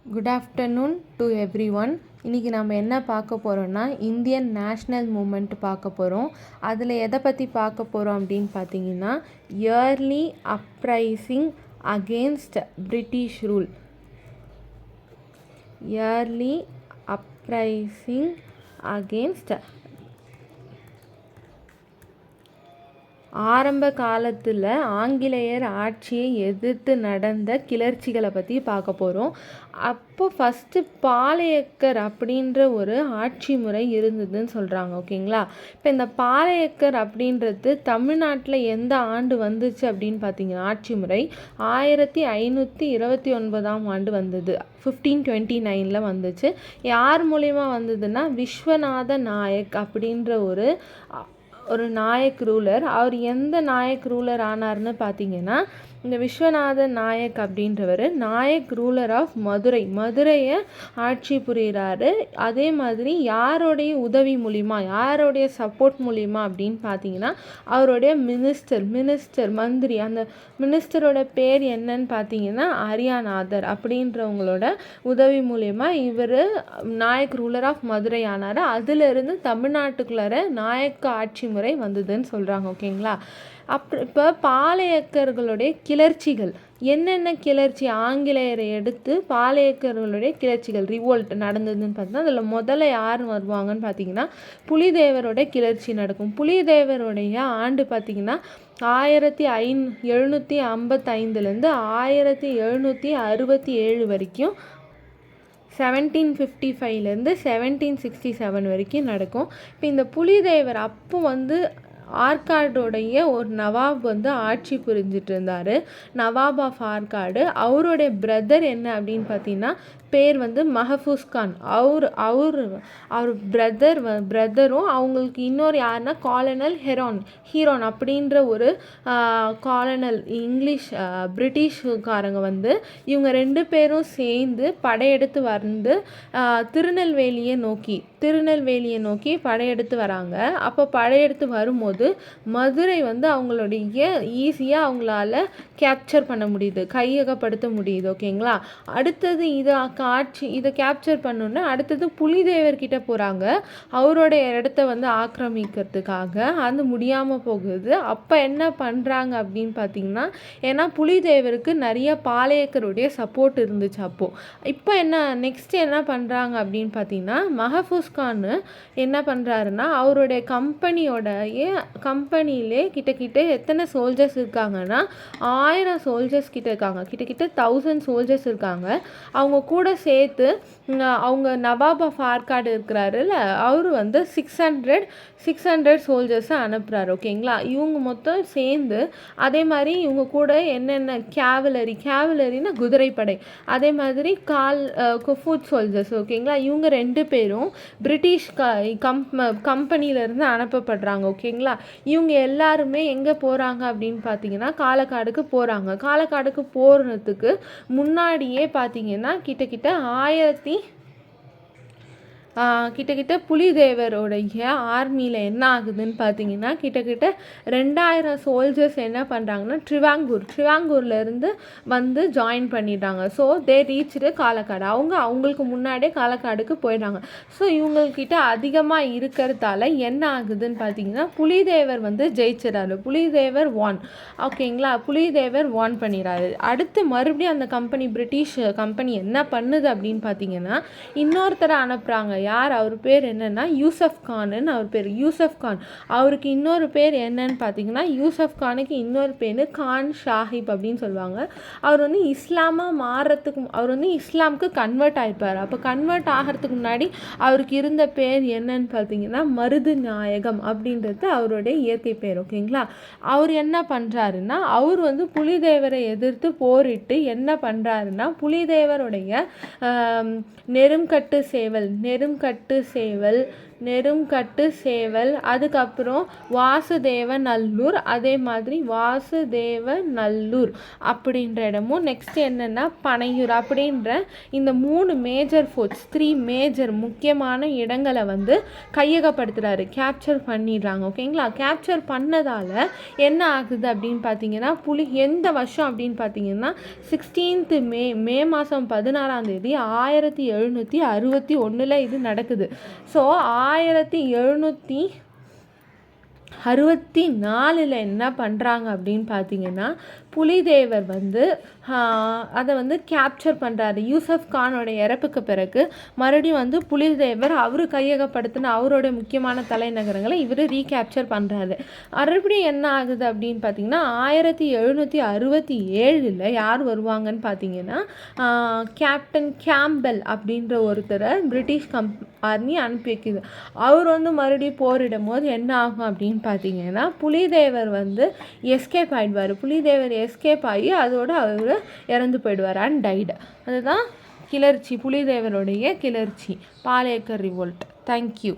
Good afternoon to every one. இன்றைக்கி நம்ம என்ன பார்க்க போகிறோன்னா இந்தியன் நேஷ்னல் மூமெண்ட் பார்க்க போகிறோம். அதில் எதை பற்றி பார்க்க போகிறோம் அப்படின்னு பார்த்தீங்கன்னா early uprising against British rule. Early uprising against ஆரம்ப காலத்தில் ஆங்கிலேயர் ஆட்சியை எதிர்த்து நடந்த கிளர்ச்சிகளை பற்றி பார்க்க போகிறோம். அப்போ ஃபஸ்ட்டு பாளையக்கர் அப்படின்ற ஒரு ஆட்சி முறை இருந்ததுன்னு சொல்கிறாங்க. ஓகேங்களா? இப்போ இந்த பாளையக்கர் அப்படின்றது தமிழ்நாட்டில் எந்த ஆண்டு வந்துச்சு அப்படின்னு பார்த்தீங்கன்னா ஆட்சி முறை 1529 ஆண்டு வந்தது. 1529 வந்துச்சு. யார் மூலிமா வந்ததுன்னா விஸ்வநாத நாயக் அப்படின்ற ஒரு நாயக் ரூலர். அவர் எந்த நாயக் ரூலர் ஆனார்னு பார்த்தீங்கன்னா இந்த விஸ்வநாத நாயக் அப்படின்றவர் நாயக் ரூலர் ஆஃப் மதுரையை ஆட்சி புரிகிறாரு. அதே மாதிரி யாருடைய உதவி மூலிமா, யாருடைய சப்போர்ட் மூலிமா அப்படின்னு பார்த்தீங்கன்னா அவருடைய மினிஸ்டர் மந்திரி. அந்த மினிஸ்டரோட பேர் என்னன்னு பார்த்தீங்கன்னா அரியாநாதர் அப்படின்றவங்களோட உதவி மூலிமா இவர் நாயக் ரூலர் ஆஃப் மதுரை ஆனார். அதிலிருந்து தமிழ்நாட்டுக்குள்ளார நாயக்க ஆட்சி முறை வந்ததுன்னு சொல்கிறாங்க. ஓகேங்களா? இப்போ பாளையக்கர்களுடைய கிளர்ச்சிகள் என்னென்ன கிளர்ச்சி, ஆங்கிலேயரை எடுத்து பாளையக்கர்களுடைய கிளர்ச்சிகள் ரிவோல்ட் நடந்ததுன்னு பார்த்தீங்கன்னா அதில் முதல்ல யார் வருவாங்கன்னு பார்த்தீங்கன்னா புலிதேவரோட கிளர்ச்சி நடக்கும். புலிதேவருடைய ஆண்டு பார்த்தீங்கன்னா 1755 1767 வரைக்கும், 1755 1767 வரைக்கும் நடக்கும். இப்போ இந்த புலிதேவர் அப்போ ஆற்காடுடைய ஒரு நவாப் ஆட்சி புரிஞ்சிட்டு இருந்தார். நவாப் ஆஃப் ஆற்காடு. அவருடைய பிரதர் என்ன அப்படின்னு பார்த்தீங்கன்னா பேர் மஹஃபூஸ் கான். அவர் பிரதரும் அவங்களுக்கு இன்னொரு யாருன்னா காலனல் ஹீரோன் அப்படின்ற ஒரு காலனல் இங்கிலீஷ் பிரிட்டிஷ்காரங்க இவங்க ரெண்டு பேரும் சேர்ந்து படையெடுத்து திருநெல்வேலியை நோக்கி படையெடுத்து வராங்க. அப்போ படையெடுத்து வரும்போது மதுரை அவங்களுடைய ஈஸியாக அவங்களால கேப்சர் பண்ண முடியுது, கையகப்படுத்த முடியுது. ஓகேங்களா? அடுத்தது இதை கேப்சர் பண்ணோன்னா அடுத்தது புலிதேவர்கிட்ட போகிறாங்க. அவரோட இடத்த ஆக்கிரமிக்கிறதுக்காக. அது முடியாமல் போகுது. அப்போ என்ன பண்ணுறாங்க அப்படின்னு பார்த்தீங்கன்னா ஏன்னா புலிதேவருக்கு நிறைய பாளையக்கருடைய சப்போர்ட் இருந்துச்சு அப்போது. இப்போ நெக்ஸ்ட் என்ன பண்ணுறாங்க அப்படின்னு பார்த்தீங்கன்னா மஹஃபூஸ் கான் என்ன பண்ணுறாருன்னா அவருடைய கம்பெனியிலே கிட்டக்கிட்ட எத்தனை சோல்ஜர்ஸ் இருக்காங்கன்னா 1000 சோல்ஜர்ஸ் கிட்ட இருக்காங்க. கிட்டக்கிட்ட 1000 சோல்ஜர்ஸ் இருக்காங்க. அவங்க கூட சேர்த்து அவங்க நவாப் ஆஃப் ஆற்காடு இருக்கிறாருல்ல, அவர் 600 சோல்ஜர்ஸை அனுப்புகிறாரு. ஓகேங்களா? இவங்க மொத்தம் சேர்ந்து அதே மாதிரி இவங்க கூட என்னென்ன கேவலரினா குதிரைப்படை, அதே மாதிரி ஃபுட் சோல்ஜர்ஸ். ஓகேங்களா? இவங்க ரெண்டு பேரும் பிரிட்டிஷ் கம்பெனியிலேருந்து அனுப்பப்படுறாங்க. ஓகேங்களா? இவங்க எல்லாருமே எங்கே போகிறாங்க அப்படின்னு பார்த்தீங்கன்னா காலக்காடுக்கு போகிறாங்க. காலக்காடுக்கு போகிறதுக்கு முன்னாடியே பார்த்தீங்கன்னா கிட்டக்கிட்ட புலிதேவரோடைய ஆர்மியில் என்ன ஆகுதுன்னு பார்த்தீங்கன்னா கிட்டக்கிட்ட 2000 சோல்ஜர்ஸ் என்ன பண்ணுறாங்கன்னா ட்ரிவாங்கூர்லேருந்து ஜாயின் பண்ணிடுறாங்க. So they reached Kalakkadu. அவங்களுக்கு முன்னாடியே காலக்காடுக்கு போயிடுறாங்க. ஸோ இவங்கக்கிட்ட அதிகமாக இருக்கிறதால என்ன ஆகுதுன்னு பார்த்தீங்கன்னா புலிதேவர் ஜெயிச்சிடறாரு. புலிதேவர் வான். ஓகேங்களா? புலிதேவர் வான் பண்ணிடுறாரு. அடுத்து மறுபடியும் அந்த பிரிட்டிஷ் கம்பெனி என்ன பண்ணுது அப்படின்னு பார்த்தீங்கன்னா இன்னொருத்தரை அனுப்புகிறாங்க. யார்? அவர் பேர் என்னன்னா யூசப் கான். அவருக்கு இன்னொரு பேர் என்னன்னு பார்த்தீங்கன்னா யூசப் கானுக்கு இன்னொரு பேர் கான் ஷாஹிப் அப்படின்னு சொல்லுவாங்க. அவர் இஸ்லாமுக்கு கன்வெர்ட் ஆகிப்பார். அப்போ கன்வெர்ட் ஆகிறதுக்கு முன்னாடி அவருக்கு இருந்த பேர் என்னன்னு பார்த்தீங்கன்னா மருது நாயகம் அப்படின்றது அவருடைய இயற்கை பேர். ஓகேங்களா? அவர் என்ன பண்ணுறாருன்னா அவர் புலிதேவரை எதிர்த்து போரிட்டு என்ன பண்ணுறாருன்னா புலிதேவருடைய நெருங்கட்டு சேவல் நெருங்கட்டு சேவல், அதுக்கப்புறம் வாசுதேவநல்லூர், அதே மாதிரி வாசுதேவநல்லூர் அப்படின்ற இடமும், நெக்ஸ்ட் என்னென்னா பனையூர் அப்படின்ற இந்த 3 மேஜர் ஃபோர்ட்ஸ் 3 மேஜர் முக்கியமான இடங்களை வந்து கையகப்படுத்துகிறாரு, கேப்சர் பண்ணிடுறாங்க. ஓகேங்களா? கேப்சர் பண்ணதால் என்ன ஆகுது அப்படின்னு பார்த்தீங்கன்னா, எந்த வருஷம் அப்படின்னு பார்த்தீங்கன்னா 16th மே மாதம் 16ஆம் தேதி 1761 இது நடக்குது. ஸோ 1764 என்ன பண்ணுறாங்க அப்படின்னு பார்த்தீங்கன்னா, புலிதேவர் வந்து அதை வந்து கேப்சர் பண்ணுறாரு. யூசஃப் கானோட இறப்புக்கு பிறகு மறுபடியும் வந்து புலிதேவர் அவர் கையகப்படுத்தின அவரோட முக்கியமான தலைநகரங்களை இவர் ரீகேப்சர் பண்ணுறாரு. மறுபடியும் என்ன ஆகுது அப்படின்னு பார்த்தீங்கன்னா 1767 யார் வருவாங்கன்னு பார்த்தீங்கன்னா, கேப்டன் கேம்பெல் அப்படின்ற ஒருத்தரை பிரிட்டிஷ் ஆர்மி அனுப்பி வைக்குது. அவர் வந்து மறுபடியும் போரிடும் போது என்ன ஆகும் அப்படின்னு பார்த்தீங்கன்னா, புலிதேவர் வந்து எஸ்கேப் ஆகிடுவார். புலிதேவர் எஸ்கேப் ஆகி அதோட அவர் இறந்து போயிடுவார், அண்ட் டைடு. அதுதான் கிளர்ச்சி, புலிதேவருடைய கிளர்ச்சி, பாலேக்கர் ரிவோல்ட். தேங்க்யூ.